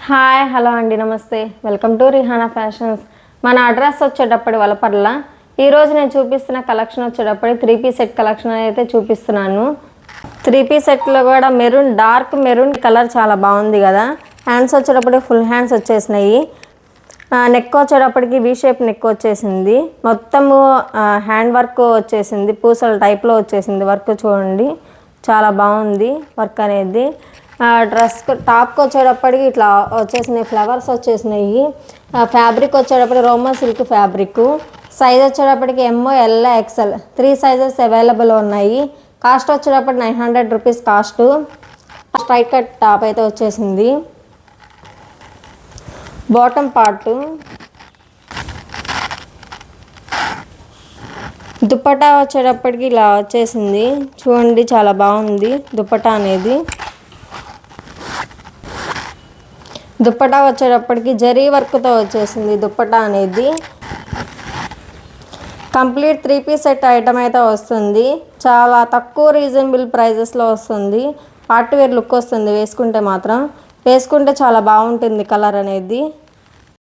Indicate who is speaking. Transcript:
Speaker 1: Hi hello అండి నమస్తే welcome to Rihana fashions. మన అడ్రస్ వచ్చేటప్పుడు వలపర్ల. ఈరోజు నేను చూపిస్తున్న కలెక్షన్ వచ్చేటప్పుడు 3 పీస్ సెట్ కలెక్షన్ అయితే చూపిస్తున్నాను. 3 పీస్ సెట్లో కూడా మెరూన్, డార్క్ మెరూన్ కలర్ చాలా బాగుంది కదా. హ్యాండ్స్ వచ్చేటప్పుడు ఫుల్ హ్యాండ్స్ వచ్చేసినాయి. నెక్ వచ్చేటప్పటికి వీ షేప్ నెక్ వచ్చేసింది. మొత్తము హ్యాండ్ వర్క్ వచ్చేసింది, పూసల టైప్లో వచ్చేసింది. వర్క్ చూడండి చాలా బాగుంది వర్క్ అనేది. డ్రెస్ టాప్కి వచ్చేటప్పటికి ఇట్లా వచ్చేసినాయి, ఫ్లవర్స్ వచ్చేసినాయి. ఫ్యాబ్రిక్ వచ్చేటప్పటికి రోమన్ సిల్క్ ఫ్యాబ్రిక్. సైజ్ వచ్చేటప్పటికి M, L, XL 3 sizes available ఉన్నాయి. కాస్ట్ వచ్చేటప్పటికి 900 rupees cost. Straight cut top అయితే వచ్చేసింది. బాటమ్ పార్ట్ దుప్పటా వచ్చేటప్పటికి ఇలా వచ్చేసింది. చూడండి చాలా బాగుంది దుప్పటా అనేది. దుప్పటా వచ్చేటప్పటికి జరీ వర్క్తో వచ్చేసింది దుప్పటా అనేది. కంప్లీట్ 3 పీస్ సెట్ ఐటమ్ అయితే వస్తుంది. చాలా తక్కువ రీజనబుల్ ప్రైజెస్లో వస్తుంది. పార్టీ వేర్ లుక్ వస్తుంది వేసుకుంటే మాత్రం. వేసుకుంటే చాలా బాగుంటుంది కలర్ అనేది.